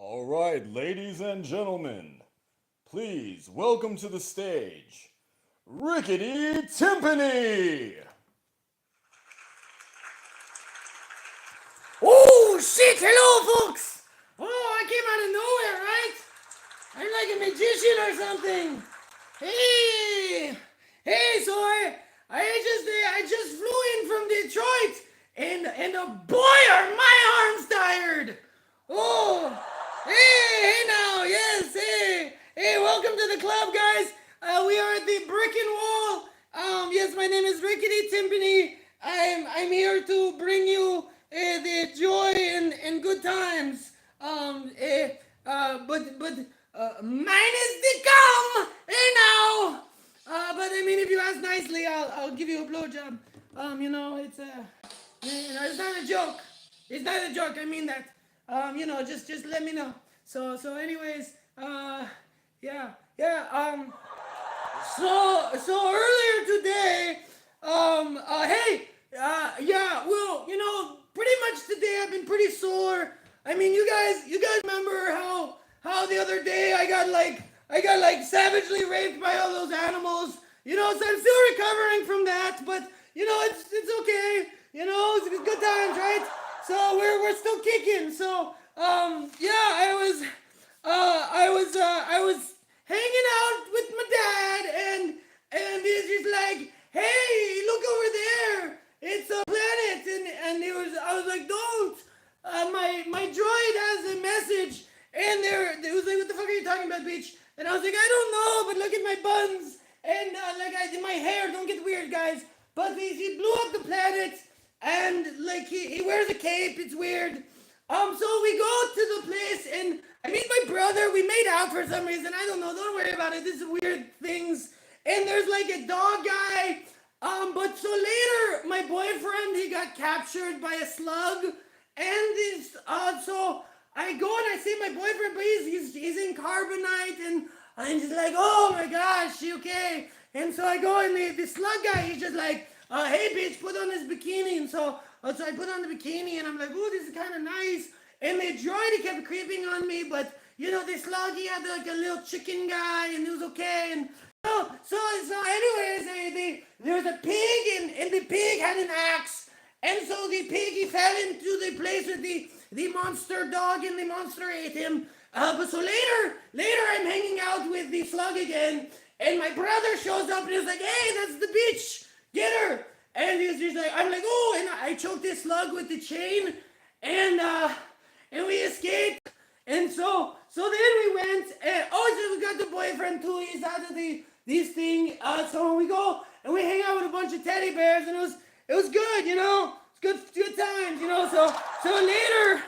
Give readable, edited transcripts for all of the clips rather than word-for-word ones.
All right, ladies and gentlemen, please welcome to the stage Rickety Tympani. Oh shit! Hello, folks. Oh, I came out of nowhere, right? I'm like a magician or something. Hey, hey. So I just flew in from Detroit, and boy, are my arms tired. Oh, hey now, yes, hey. Welcome to the club, guys. We are at the Brick and Wall. Yes, my name is Rickety Timpani. I'm here to bring you the joy and good times. But mine is to come. Hey now. But I mean, if you ask nicely, I'll give you a blowjob. It's not a joke. It's not a joke. I mean that. Just let me know. So anyways, yeah. So earlier today, hey, yeah, well, pretty much today I've been pretty sore. I mean, you guys remember how the other day I got savagely raped by all those animals. So I'm still recovering from that, but it's okay. It's good times, right? So we're still kicking. So yeah, I was hanging out with my dad, and he's just like, hey, look over there, it's a planet, and I was like, don't, my droid has a message, and it was like, what the fuck are you talking about, bitch? And I was like, I don't know, but look at my buns, and my hair, don't get weird, guys, but he blew up the planet, and like he wears a cape, it's weird. So we go to the place, and I meet my brother. We made out for some reason. I don't know. Don't worry about it. This is weird things. And there's like a dog guy. But so later, my boyfriend, he got captured by a slug, and so I go and I see my boyfriend, but he's in carbonite, and I'm just like, oh my gosh, you okay? And so I go, and the slug guy, he's just like, hey bitch, put on this bikini, and so I put on the bikini, and I'm like, ooh, this is kind of nice. And the droid, he kept creeping on me, but the slug, he had like a little chicken guy, and it was okay. And so anyways, there was a pig, and the pig had an axe, and so the pig, he fell into the place with the monster dog, and the monster ate him. But so later I'm hanging out with the slug again, and my brother shows up, and he's like, hey, that's the bitch, get her. And he's just like, I'm like, oh, and I choked this slug with the chain, and we escaped. And so then we went, and so we got the boyfriend too. He's out of this thing. So we go and we hang out with a bunch of teddy bears, and it was good, it's good times, So later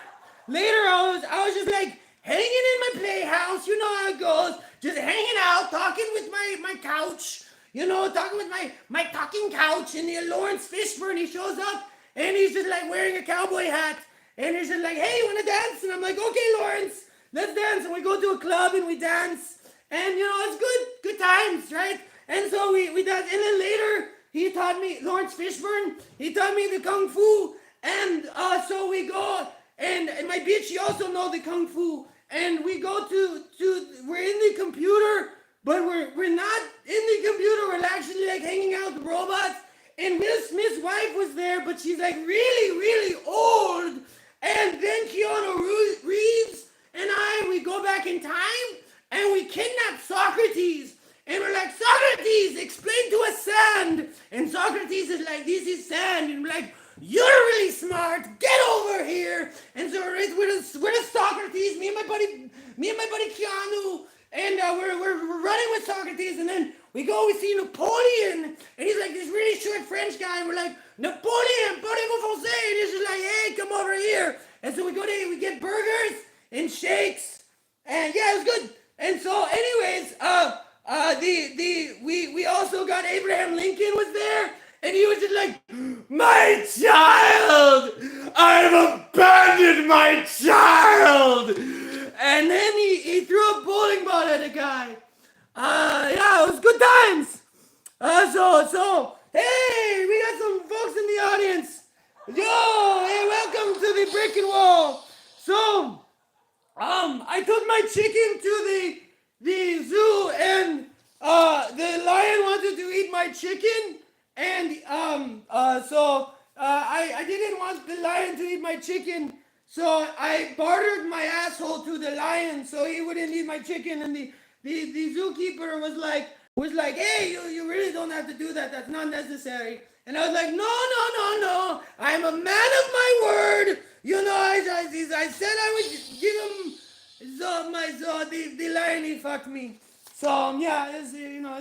I was just like hanging in my playhouse. You know how it goes, just hanging out, talking with my couch. Talking with my talking couch, and the Lawrence Fishburne, he shows up, and he's just like wearing a cowboy hat, and he's just like, hey, you wanna dance? And I'm like, okay, Lawrence, let's dance. And we go to a club and we dance, and it's good times, right? And so we dance, and then later he taught me, Lawrence Fishburne, he taught me the kung fu, and so we go, and my bitch, she also know the kung fu, and we go we're in the computer. But we're not in the computer. We're actually like hanging out with robots. And Will Smith's wife was there, but she's like really, really old. And then Keanu Reeves and we go back in time, and we kidnap Socrates. And we're like, Socrates, explain to us sand. And Socrates is like, this is sand. And we're like, you're really smart. Get over here. And so we're the Socrates, me and my buddy Keanu. And we're running with Socrates, and then we see Napoleon, and he's like this really short French guy, and we're like, Napoleon, parlez-vous français? And he's just like, hey, come over here. And so we get burgers and shakes, and yeah, it was good. And so anyways, we also got Abraham Lincoln was there, and he was just like, my child, I've abandoned my child. And then he threw a bowling ball at a guy. Yeah, it was good times. So, hey, we got some folks in the audience. Yo, hey, welcome to the Brick and Wall. So, I took my chicken to the zoo, and the lion wanted to eat my chicken, and I didn't want the lion to eat my chicken, so I bartered my asshole to the lion so he wouldn't eat my chicken, and the zookeeper was like, hey, you really don't have to do that. That's not necessary. And I was like, no. I'm a man of my word. You know, I said I would give him the lion, he fucked me. So yeah, it's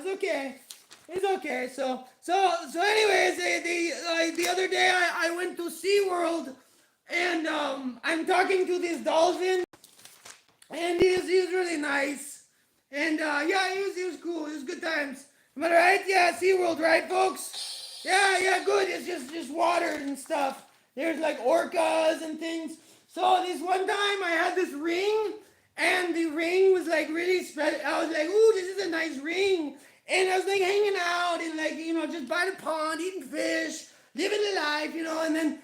okay. It's okay. So anyways, the other day I went to SeaWorld, and I'm talking to this dolphin, and he's really nice. And yeah, he was cool. It was good times. Am I right? Yeah, SeaWorld, right, folks? Yeah, good. It's just water and stuff. There's like orcas and things. So this one time I had this ring, and the ring was like really special. I was like, ooh, this is a nice ring. And I was like hanging out and like, just by the pond, eating fish, living the life, and then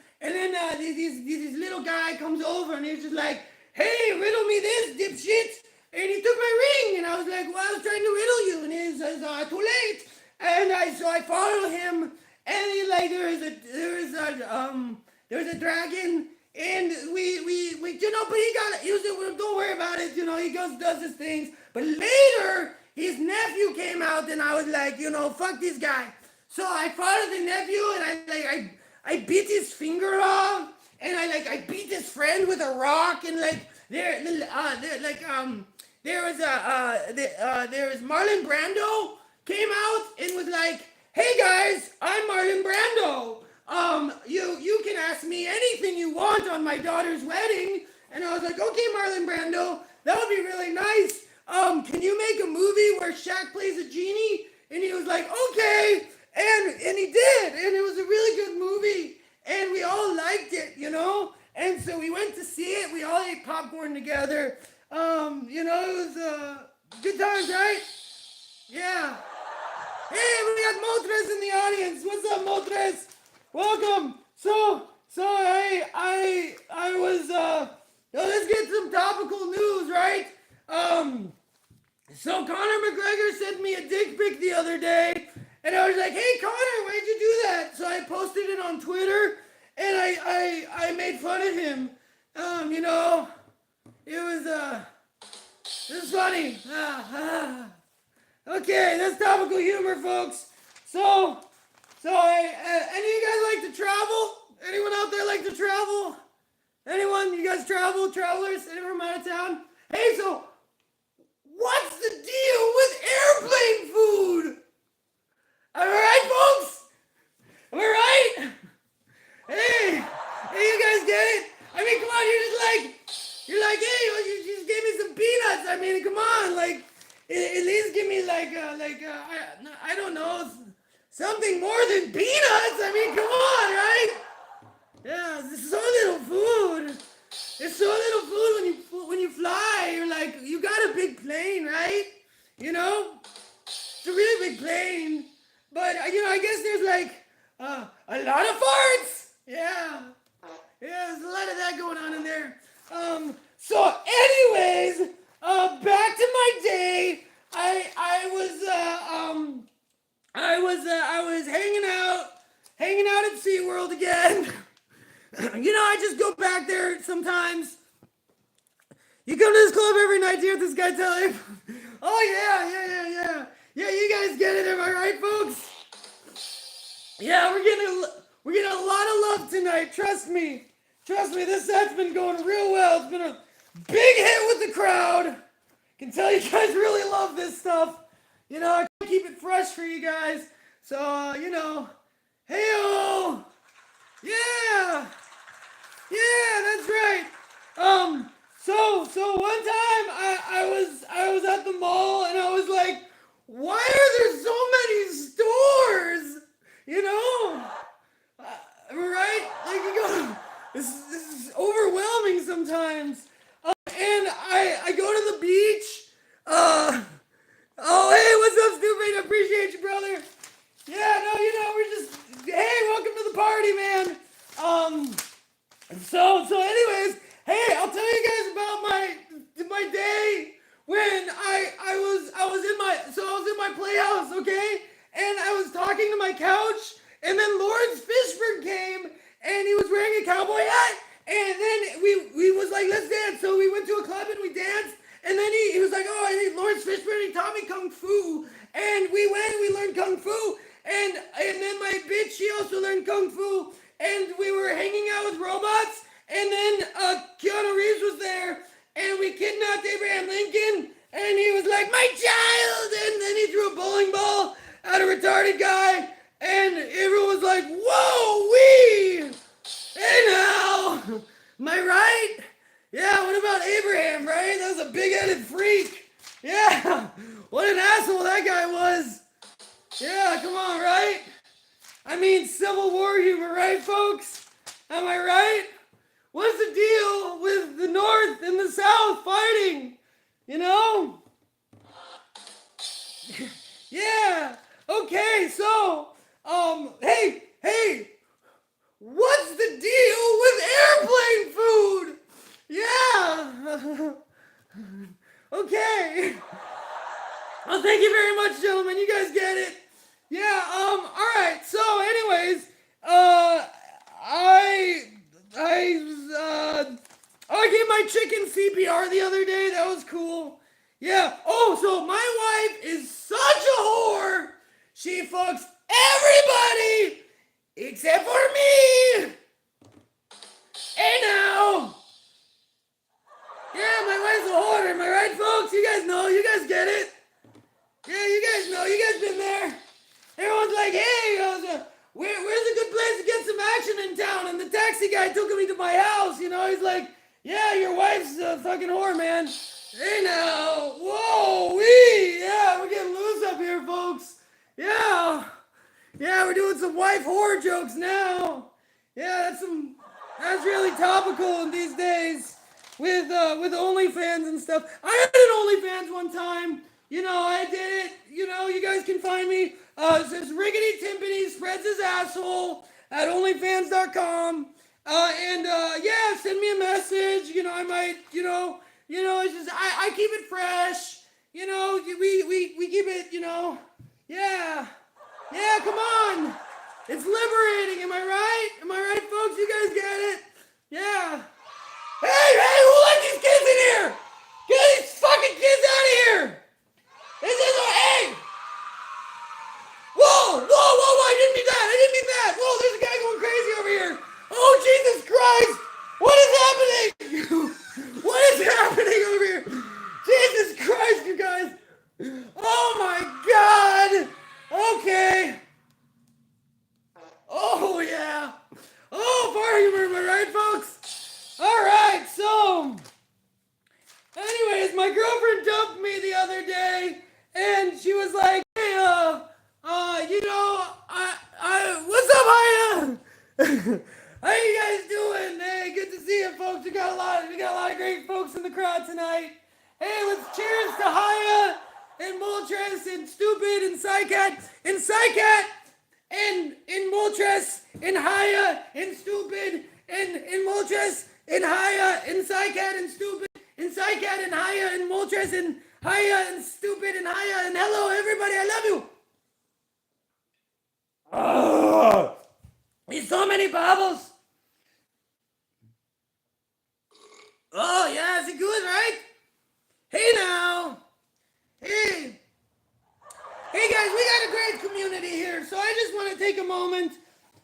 this little guy comes over, and he's just like, hey, riddle me this, dipshit. And he took my ring, and I was like, well, I was trying to riddle you, and he says, too late. And I followed him, and he like there was a dragon, and we but he was don't worry about it, he does his things. But later his nephew came out, and I was like, fuck this guy. So I followed the nephew, and I beat his finger off, and I beat his friend with a rock, and there was Marlon Brando came out and was like, hey guys, I'm Marlon Brando. You can ask me anything you want on my daughter's wedding. And I was like, okay, Marlon Brando, that would be really nice. Can you make a movie where Shaq plays a genie? And he was like, okay. And he did. And it was a really good movie. And we all liked it, And so we went to see it. We all ate popcorn together. It was good times, right? Yeah. Hey, we got Motres in the audience. What's up, Motres? Welcome. So I was let's get some topical news, right? So Conor McGregor sent me a dick pic the other day, and I was like, hey Conor, why'd you do that? So I posted it on Twitter, and I made fun of him. It was funny. Okay, that's topical humor, folks. So any of you guys like to travel? Anyone out there like to travel? Anyone? You guys travel? Travelers? Anyone from out of town? Hey, so what's the deal with airplane food? Am I right, folks? Am I right? Hey, you guys get it? I mean, come on, you're like, hey, well, you just gave me some peanuts. I mean, come on, like, at least give me I don't know, something more than peanuts. I mean, come on, right? Yeah, there's so little food. There's so little food when you fly. You're like, you got a big plane, right? It's a really big plane. But I guess there's like a lot of farts. Yeah, there's a lot of that going on in there. So anyways, back to my day. I was hanging out at SeaWorld again. I just go back there sometimes. You come to this club every night to hear this guy tell him. Oh yeah. Yeah, you guys get it, am I right, folks? Yeah, we're getting a lot of love tonight. Trust me, this set's been going real well. It's been a big hit with the crowd. Can tell you guys really love this stuff. I can keep it fresh for you guys. So, hey-oh. Yeah, that's right. So one time I was at the mall, and I was like, why are there so many stores? Am I right? Like, you go, this is overwhelming sometimes. And I go to the beach. Oh, hey, what's up, stupid? I appreciate you, brother. Yeah, no, we're just, hey, welcome to the party, man. So anyways, hey, I'll tell you guys about Playhouse, okay? And I was talking to my couch, and then Lawrence Fishburne came, and he was wearing a cowboy hat, and then we was like, let's dance. So we went to a club and we danced, and then he was like, oh, I think Lawrence Fishburne, he taught me Kung Fu. And we went and we learned Kung Fu, and then my bitch, she also learned Kung Fu, and we were hanging out with robots, and then Keanu Reeves was there, and we kidnapped Abraham Lincoln, and he was like, my child, and then he threw a bowling ball at a retarded guy, and everyone was like, whoa, wee! Hey now! Am I right? Yeah, what about Abraham, right? That was a big-headed freak. Yeah, what an asshole that guy was. Yeah, come on, right? I mean, Civil War humor, right, folks? Am I right? What's the deal with the North and the South fighting? You know? Yeah. Okay, so, hey, what's the deal with airplane food? Yeah. Okay. Well, thank you very much, gentlemen. You guys get it. Yeah, all right. So, anyways, I gave my chicken CPR the other day. That was cool. Yeah. Oh, so my wife is such a whore. She fucks everybody except for me. Hey now. Yeah, my wife's a whore. Am I right, folks? You guys know. You guys get it. Yeah, you guys know. You guys been there. Everyone's like, hey, where's a good place to get some action in town? And the taxi guy took me to my house. You know, he's like, yeah, your wife's a fucking whore, man. Hey now. Whoa, wee. Yeah, we're getting loose up here, folks. Yeah. Yeah, we're doing some wife whore jokes now. Yeah, that's really topical in these days with OnlyFans and stuff. I had an OnlyFans one time. You know, I did it. You know, you guys can find me. It says Rickity Tympani spreads his asshole at onlyfans.com. Yeah, send me a message. You know, I might, it's just, I keep it fresh. You know, we keep it, yeah. Yeah, come on. It's liberating. Am I right? Am I right, folks? You guys get it? Yeah. Hey, who let these kids in here? Get these fucking kids out of here. This is hey! Whoa! I didn't mean that! Whoa, there's a guy going crazy over here! Oh, Jesus Christ! What is happening? What is happening over here? Jesus Christ, you guys! Oh my God! Okay. Oh, yeah. Oh, fire humor, am I right, folks? Alright, so... Anyways, my girlfriend dumped me the other day, and she was like, hey, what's up, Haya? How you guys doing? Hey, good to see you, folks. We got a lot of great folks in the crowd tonight. Hey, let's cheers to Haya and Moltres and Stupid and Psycat and Moltres and Haya and Stupid and Moltres and Haya and Psycat and Stupid and Psycat and Haya and Moltres and Haya and Stupid and Haya and hello everybody, I love you. There's so many bubbles. Oh yeah, is it good, right? Hey now. Hey guys, we got a great community here, so I just want to take a moment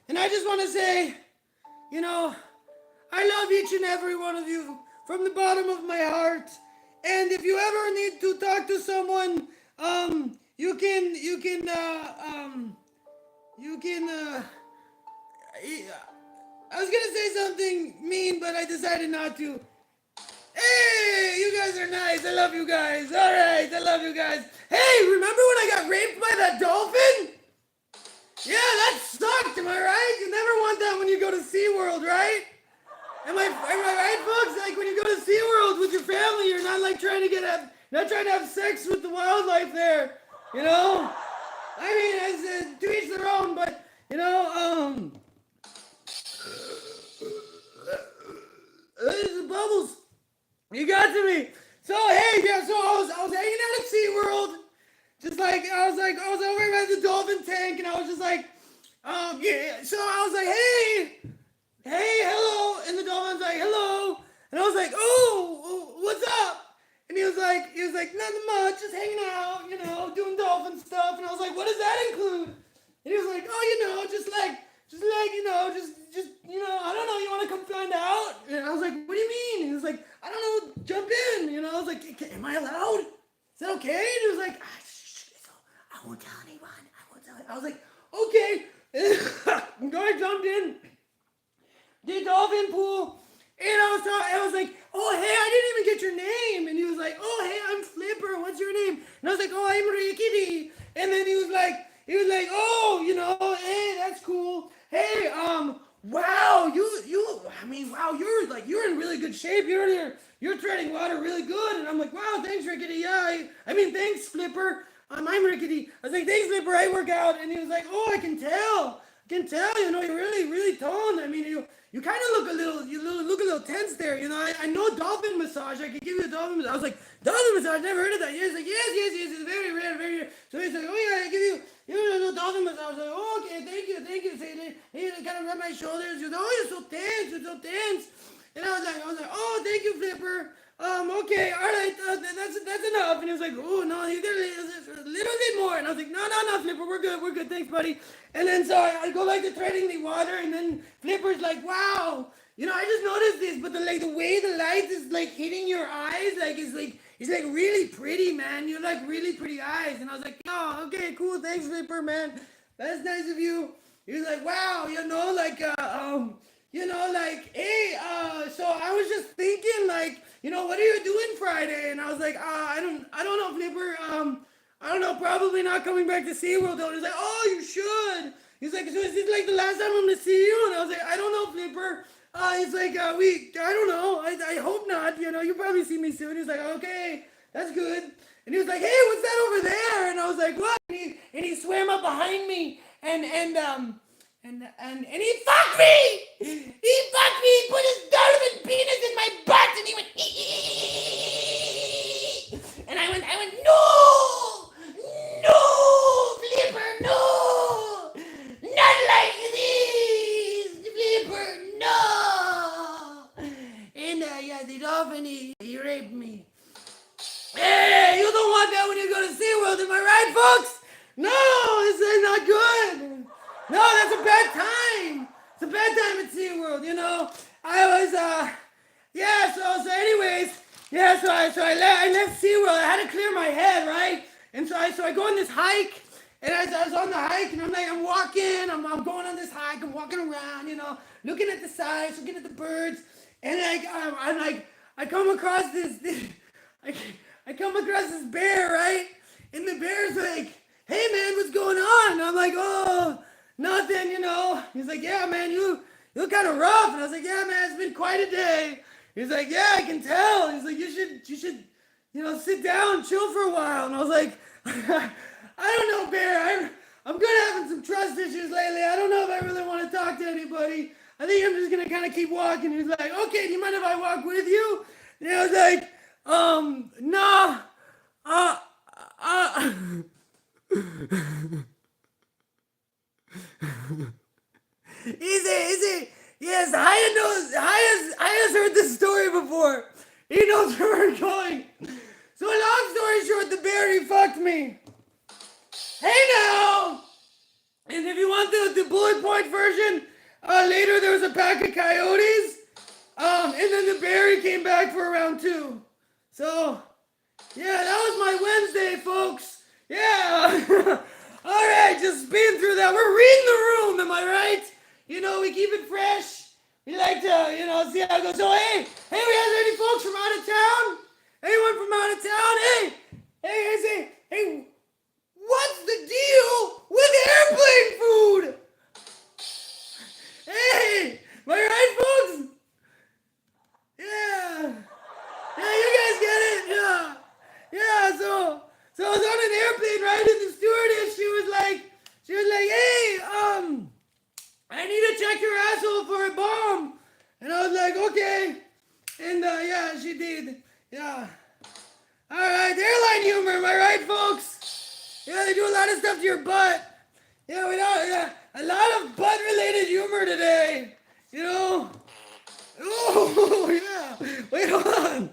and I just want to say, I love each and every one of you from the bottom of my heart. And if you ever need to talk to someone, you can I was gonna say something mean, but I decided not to. Hey, you guys are nice. I love you guys. All right, I love you guys. Hey, remember when I got raped by that dolphin? Yeah, that sucked. Am I right? You never want that when you go to SeaWorld, right? Am I right, folks? Like when you go to SeaWorld with your family, you're not like trying to have sex with the wildlife there. You know? I mean, I said to each their own, but there's the bubbles. You got to me. So hey, yeah. So I was hanging out at SeaWorld, just like I was like, I was over by the dolphin tank, and I was just like, yeah. So I was like, hey, hello, and the dolphin's like, hello, and I was like, oh, what's up? And he was like, nothing much, just hanging out, doing dolphin stuff. And I was like, what does that include? And he was like, oh, just like, I don't know, you want to come find out? And I was like, what do you mean? And he was like, I don't know, jump in. I was like, am I allowed? Is that okay? And he was like, I won't tell anyone. I was like, okay. I jumped in the dolphin pool, and I was like, oh, hey, I didn't even get your name. And he was like, oh, hey, I'm Flipper. What's your name? And I was like, oh, I'm Rickity. And then he was like, oh, hey, that's cool. Hey, wow, you're in really good shape. You're treading water really good. And I'm like, wow, thanks, Rickity. Yeah, thanks, Flipper. I'm Rickity. I was like, thanks, Flipper. I work out. And he was like, oh, I can tell. You're really, really toned. You kind of look a little tense there. I know dolphin massage. I could give you a dolphin massage. I was like, dolphin massage? Never heard of that. He's like, yes. It's very rare, very rare. So he's like, oh yeah, I give you a little dolphin massage. I was like, oh, okay, thank you. So he kind of rubbed my shoulders. He was like, oh, you're so tense. And I was like, oh, thank you, Flipper. Okay, all right, that's enough. And he was like, oh, no, you got a little bit more. And I was like, no, Flipper, we're good, thanks, buddy. And then so I go back to treading the water, and then Flipper's like, wow, I just noticed this, but the way the light is like hitting your eyes, it's like really pretty, man. You like really pretty eyes. And I was like, oh, okay, cool, thanks, Flipper, man. That's nice of you. He was like, wow, hey, so I was just thinking, what are you doing Friday? And I was like, I don't know, Flipper. I don't know, probably not coming back to SeaWorld though. And he's like, oh, you should. He's like, so is this like the last time I'm gonna see you? And I was like, I don't know, Flipper. He's like, I don't know. I hope not. You'll probably see me soon. He's like, okay, that's good. And he was like, hey, what's that over there? And I was like, what? And he swam up behind me and he fucked me! He fucked me! He put his dolphin penis in my butt and he went, and I went, no, Flipper, no! Not like this, Flipper, no! And the dolphin, he raped me. Hey, you don't want that when you go to SeaWorld, am I right, folks? No, this is not good. No, that's a bad time. It's a bad time at SeaWorld, I was, so I left SeaWorld. I had to clear my head, right? And so I go on this hike, and I was on the hike, and I'm walking, I'm going on this hike, I'm walking around, looking at the sights, looking at the birds, and I come across this bear, right? And the bear's like, hey man, what's going on? And I'm like, oh, nothing, He's like, yeah, man, you look kind of rough. And I was like, yeah, man, it's been quite a day. He's like, yeah, I can tell. He's like, you should, sit down, chill for a while. And I was like, I don't know, Bear. I'm good having some trust issues lately. I don't know if I really want to talk to anybody. I think I'm just going to kind of keep walking. He's like, okay, do you mind if I walk with you? And I was like, nah, Easy. Yes, Haya's heard this story before. He knows where we're going. So long story short, the bear, he fucked me. Hey now! And if you want the bullet point version, later there was a pack of coyotes. And then the bear, he came back for round 2. So, yeah, that was my Wednesday, folks. Yeah. All right, just spin through that. We're reading the room, am I right? We keep it fresh. We like to, see how it goes. So, hey, we have any folks from out of town? Anyone from out of town? Hey, what's the deal with airplane food? Hey, am I right, folks? Yeah, you guys get it? Yeah, so I was on an airplane, right, and the stewardess, she was like, hey, I need to check your asshole for a bomb. And I was like, okay. stuff to your butt. Yeah, we don't. Yeah, a lot of butt-related humor today. You know. Oh yeah. Wait, hold on.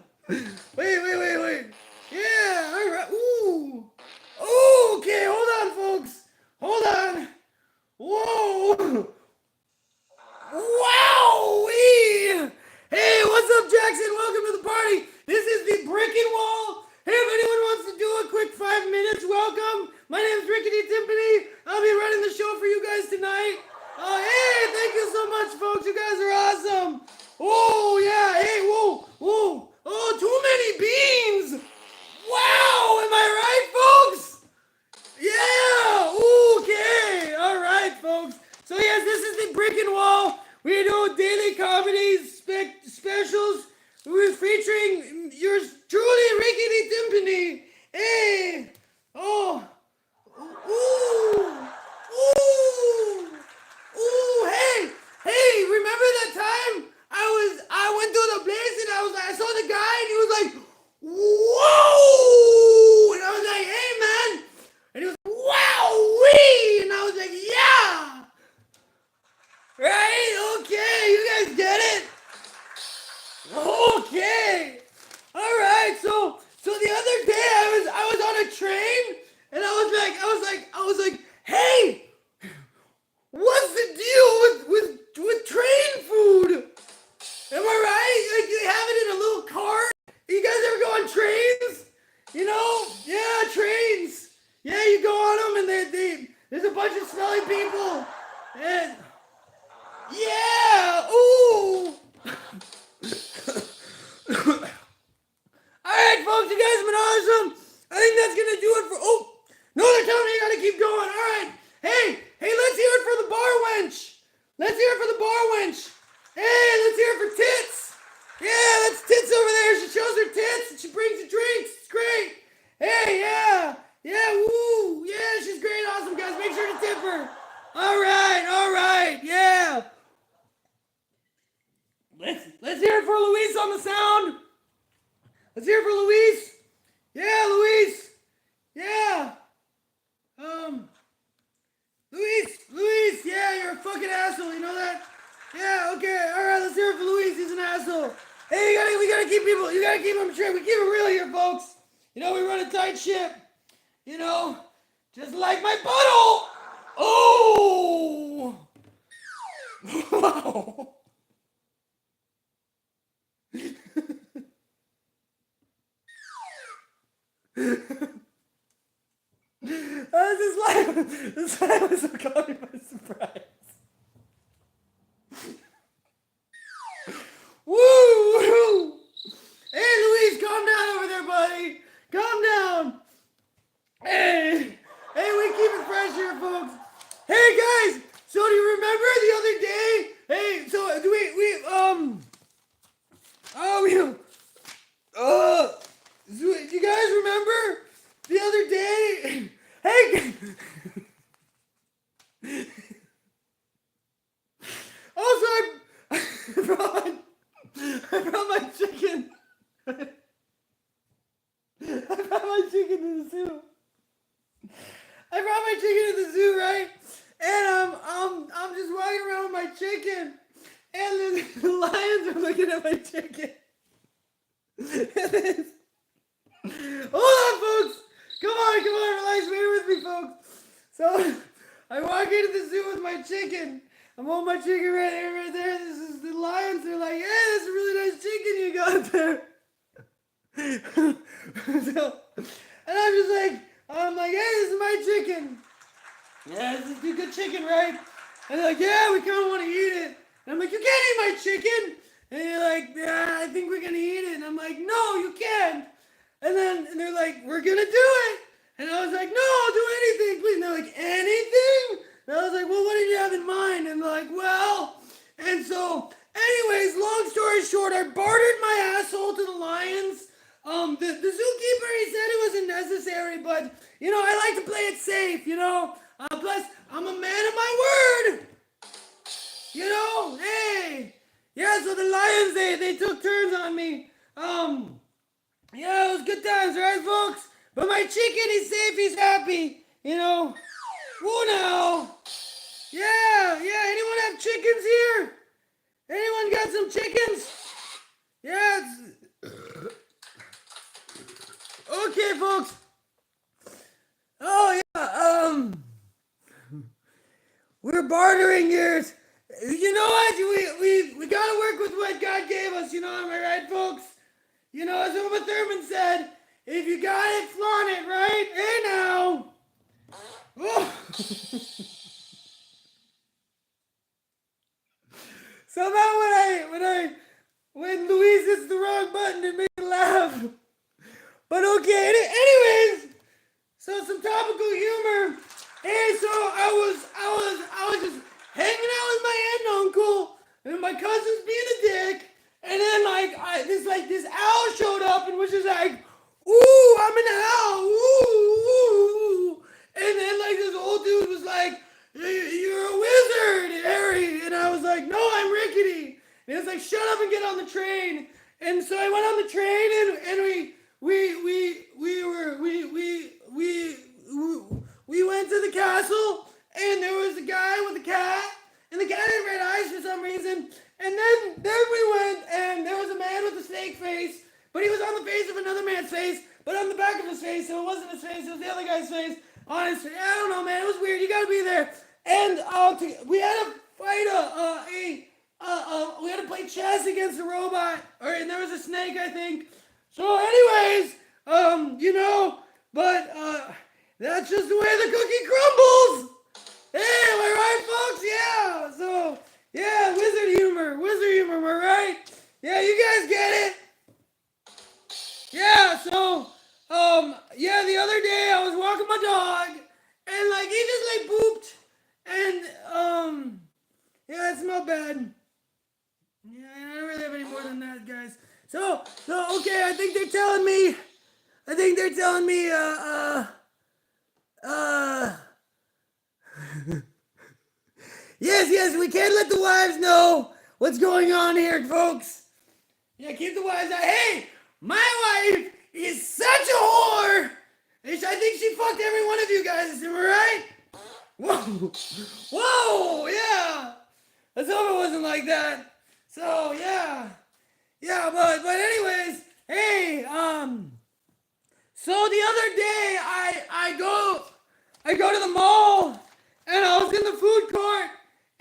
Wait. Yeah. All right. Ooh. Oh, okay. Hold on, folks. Hold on. Whoa. Wowee! Hey, what's up, Jackson? Welcome to the party. This is the Brick and Wall. Hey, if anyone wants to do a quick 5 minutes, welcome. My name's Rickity Tympani. I'll be running the show for you guys tonight. Hey, thank you so much, folks. You guys are awesome. Oh, yeah. Hey, whoa. Oh, too many beans. Wow, am I right, folks? Yeah. Okay. All right, folks. So, yes, this is the Brick and Wall. We do daily comedies, specials. We're featuring yours truly, Rickity Tympani. Hey. Oh. Ooh, hey, remember that time I went to the place and I saw the guy and he was like, whoa, and I was like, hey man, and he was like, wowee, and I was like, yeah, right, okay, you guys get it, okay, all right, so the other day I was on a train and I was like, hey, what's the deal with train food? Am I right? Like, they have it in a little cart. You guys ever go on trains? You know? Yeah, trains. Yeah, you go on them and there's a bunch of smelly people. And yeah, ooh. All right, folks, you guys have been awesome. I think that's gonna do it for. Oh, no, they're telling me I gotta keep going. All right. Hey, let's hear it for the bar wench. Let's hear it for the bar wench. Hey, let's hear it for Tits. Yeah, that's Tits over there. She shows her tits and she brings the drinks. It's great. Hey, yeah, woo, yeah, she's great, awesome, guys. Make sure to tip her. All right, yeah. Let's hear it for Luis on the sound. Let's hear it for Luis. Yeah, Luis. Yeah. Luis, yeah, you're a fucking asshole, you know that? Yeah, okay, alright, let's hear it for Luis, he's an asshole. Hey, we gotta keep people, you gotta keep them straight, we keep it real here, folks. You know, we run a tight ship. You know, just like my butthole. Oh! Wow. This live was caught me by surprise. Woo! Hey, Luis, calm down over there, buddy. Calm down. Hey, we keep it fresh here, folks. Hey, guys. So do you remember the other day? Hey, so do do you guys remember the other day? Hey. Also, I brought my chicken. I brought my chicken to the zoo. Right? And I'm just walking around with my chicken, and the lions are looking at my chicken. Hold on, folks. Come on, relax. Bear with me, folks. So I walk into the zoo with my chicken. I'm holding my chicken right there. This is the lions. They're like, hey, that's a really nice chicken you got there. And I'm like, hey, this is my chicken. Yeah, this is a good chicken, right? And they're like, yeah, we kind of want to eat it. And I'm like, you can't eat my chicken. And they're like, yeah, I think we're going to eat it. And I'm like, no, you can't. And they're like, we're going to do it. And I was like, no, I'll do anything, please. And they're like, anything? And I was like, well, what did you have in mind? And they're like, well, and so, anyways, long story short, I bartered my asshole to the lions. The zookeeper, he said it wasn't necessary, but, you know, I like to play it safe, you know. Plus, I'm a man of my word. You know, hey. Yeah, so the lions, they took turns on me. Yeah, it was good times, right, folks? But my chicken is safe, he's happy, you know. Whoa now. Yeah. Anyone have chickens here? Anyone got some chickens? Yeah. Okay, folks. Oh yeah. We're bartering yours. You know what? We gotta work with what God gave us. You know, am I right, folks? You know, as Uma Thurman said, if you got it, flaunt it, right? Hey now. Oh. Somehow when Louise hits the wrong button, it makes me laugh. But okay, anyways, so some topical humor. Hey, so I was just hanging out with my aunt and uncle, and my cousin's being a dick, and then this owl showed up and was just like, ooh, I'm an owl, ooh, and then like this old dude was like, you're a wizard, Harry, and I was like, no, I'm Rickity, and he was like, shut up and get on the train, and so I went on the train, and we went to the castle, and there was a guy with a cat, and the cat had red eyes for some reason, and then we went, and there was a man with a snake face, but he was on the face of another man's face, but on the back of his face, so it wasn't his face, it was the other guy's face, on his face. I don't know, man, it was weird, you gotta be there, and we had to fight we had to play chess against a robot, and there was a snake, I think. So anyways, that's just the way the cookie crumbles. Hey, am I right, folks? Yeah. So, yeah, wizard humor, am I right? Yeah, you guys get it. Yeah, so, the other day I was walking my dog, and like he just like pooped, and yeah, it smelled bad. Yeah, I don't really have any more than that, guys. So okay, I think they're telling me, yes, we can't let the wives know what's going on here, folks. Yeah, keep the wives out. Hey, my wife is such a whore. I think she fucked every one of you guys, am I right? Whoa, yeah. Let's hope it wasn't like that. So, yeah, but anyways, hey, so the other day, I go to the mall, and I was in the food court,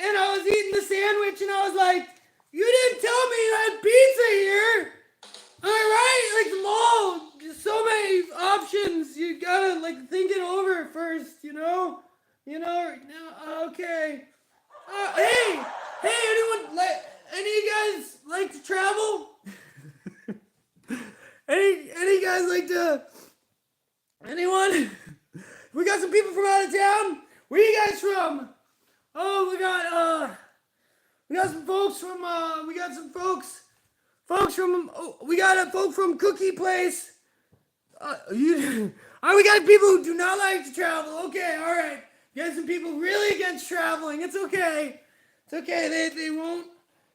and I was eating the sandwich, and I was like, you didn't tell me you had pizza here, am I right? Like, the mall, just so many options, you gotta, like, think it over first, you know, okay, hey, any of you guys like to travel? Any guys like to? Anyone? We got some people from out of town. Where you guys from? Oh, we got some folks from we got a folk from Cookie Place. We got people who do not like to travel. Okay, all right. We got some people really against traveling. It's okay. It's okay. They won't.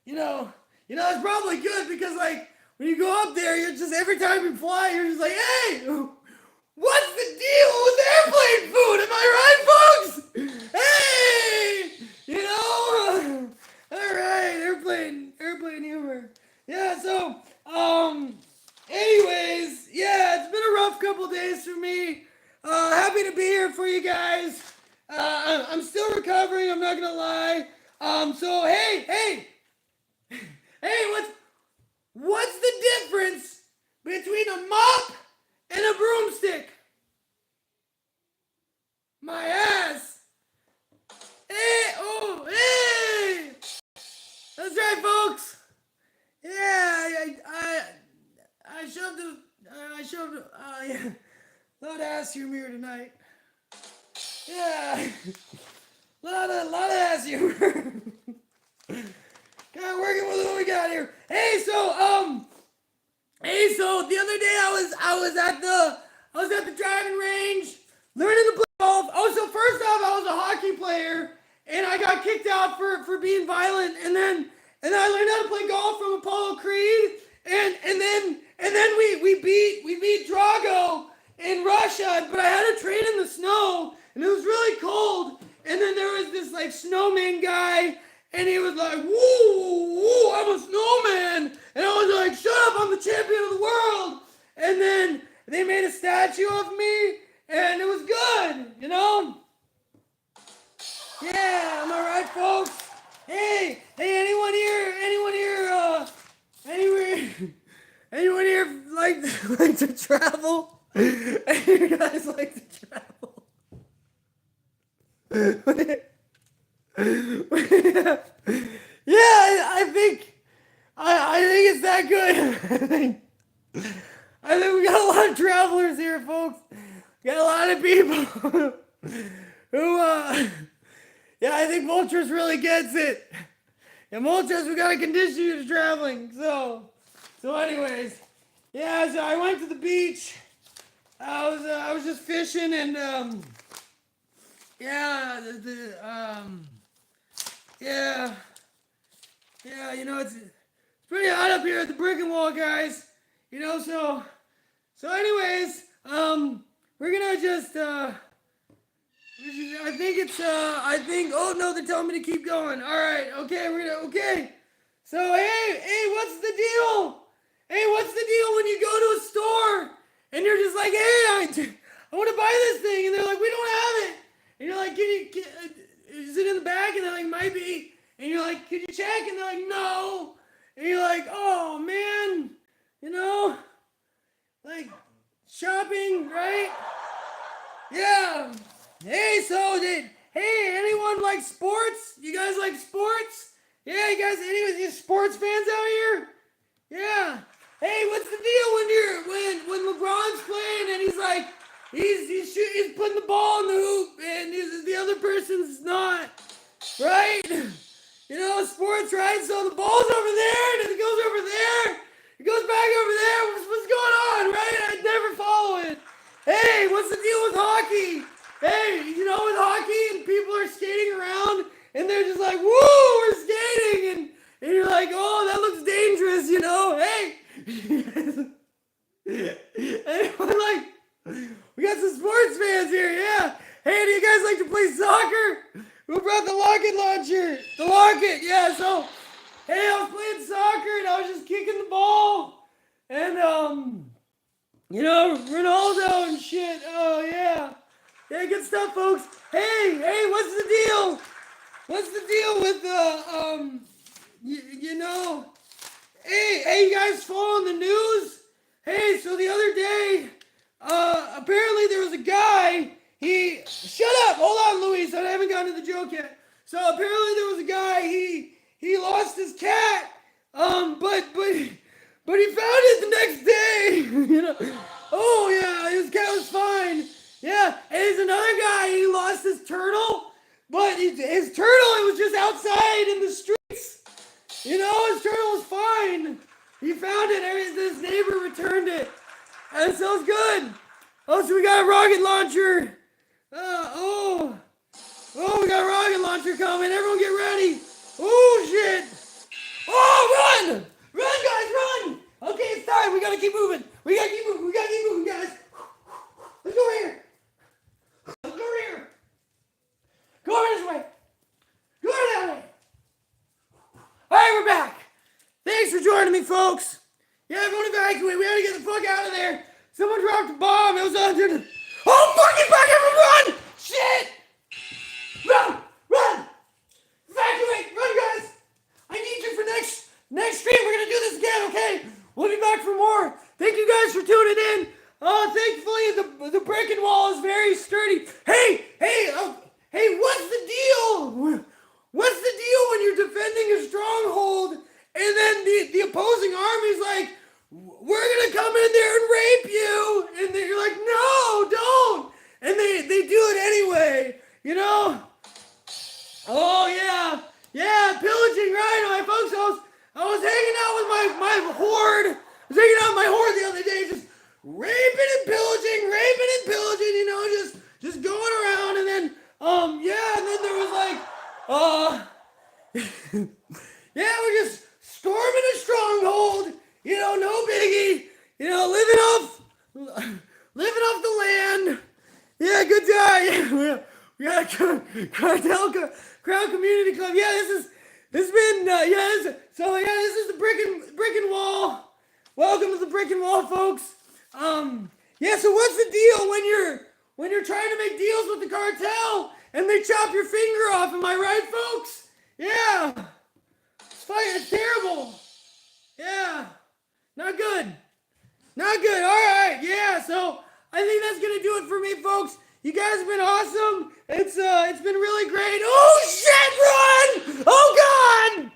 It's probably good because like when you go up there, you're just every time you fly, you're just like, hey, what's the deal with airplane food? Am I right, folks? Hey, all right, airplane humor. Yeah. So, anyways, yeah, it's been a rough couple days for me. Happy to be here for you guys. I'm still recovering. I'm not gonna lie. So hey, what's the difference between a mop and a broomstick? My ass. Hey. That's right, folks. Yeah, I shoved yeah. Lot of ass humor tonight. Yeah. Lot of ass humor. Kind of working with what we got here. Hey, so the other day I was at the driving range learning to play golf. Oh, so first off, I was a hockey player and I got kicked out for being violent, and then I learned how to play golf from Apollo Creed, and then we beat Drago in Russia, but I had to train in the snow and it was really cold. like, woo, woo, I'm a snowman. And I was like, shut up, I'm the champion of the world. And then they made a statue of me, and it was good, you know? Yeah, am I right, folks? Hey, anyone here, anyone here like to travel? You guys like to travel? Yeah, I think it's that good. I think we got a lot of travelers here, folks. We got a lot of people who, yeah, I think Vultures really gets it. And Vultures, we gotta condition you to traveling. So anyways, yeah, so I went to the beach. I was just fishing and, yeah, yeah, you know, it's pretty hot up here at the brick and wall, guys. You know, so anyways, we're gonna just, I think, oh no, they're telling me to keep going. All right, okay, okay. So, hey, what's the deal? Hey, what's the deal when you go to a store and you're just like, hey, I want to buy this thing, and they're like, we don't have it. And you're like, is it in the bag? And they're like, might be. And you're like, could you check? And they're like, no. And you're like, oh man, you know, like shopping, right? Yeah. Hey, hey, anyone like sports? You guys like sports? Yeah, you guys, any sports fans out here? Yeah. Hey, what's the deal when LeBron's playing and he's like, he's putting the ball in the hoop and the other person's not, right? You know, sports, right? So the ball's over there and it goes over there. It goes back over there. What's going on, right? I never follow it. Hey, what's the deal with hockey? Hey, you know, with hockey and people are skating around and they're just like, woo, we're skating. And you're like, oh, that looks dangerous, you know? Hey. Anyone like, we got some sports fans here, yeah. Hey, do you guys like to play soccer? Who brought the rocket launcher? The rocket, yeah, so, hey, I was playing soccer and I was just kicking the ball. And, you know, Ronaldo and shit, oh, yeah. Yeah, good stuff, folks. Hey, what's the deal? What's the deal with, you know, hey, you guys following the news? Hey, so the other day, apparently there was a guy, shut up, hold on, Luis, I haven't gotten to the joke yet. So apparently there was a guy, he lost his cat, but he found it the next day, you know. Oh yeah, his cat was fine. Yeah, and there's another guy, he lost his turtle, but his turtle, it was just outside in the streets. You know, his turtle was fine. He found it, his neighbor returned it. And so it's good. Oh, so we got a rocket launcher. We got a rocket launcher coming. Everyone get ready. Oh, shit. Oh, run! Run, guys, run! Okay, it's time. We gotta keep moving. We gotta keep moving, guys. Let's go over here. Let's go over here. Go over this way. Go over that way. All right, we're back. Thanks for joining me, folks. Yeah, everyone evacuate. We had to get the fuck out of there. Someone dropped a bomb. It was under the... Oh, fucking back, everyone! Shit! Run! Run! Evacuate! Run, guys! I need you for next stream. We're gonna do this again, okay? We'll be back for more. Thank you guys for tuning in. Thankfully, the brick and wall is very sturdy. Hey, what's the deal? What's the deal when you're defending a stronghold and then the opposing army's like, we're gonna come in there and rape you, and then you're like, no, don't, and they do it anyway, you know? Oh yeah, pillaging, right? My folks, I was hanging out with my horde. I was hanging out with my horde the other day, just raping and pillaging, you know, just going around, and then and then there was like, yeah, we're just storming a stronghold, you know, no biggie, you know, living off the land. Yeah, good time. We got a Crowd Community Club. Yeah, It's been this is the brick and wall. Welcome to the brick and wall, folks. So what's the deal when you're trying to make deals with the cartel and they chop your finger off? Am I right, folks? Yeah. It's terrible. Yeah. Not good. Not good. All right. Yeah. So I think that's gonna do it for me, folks. You guys have been awesome. It's been really great. Oh shit! Run! Oh god!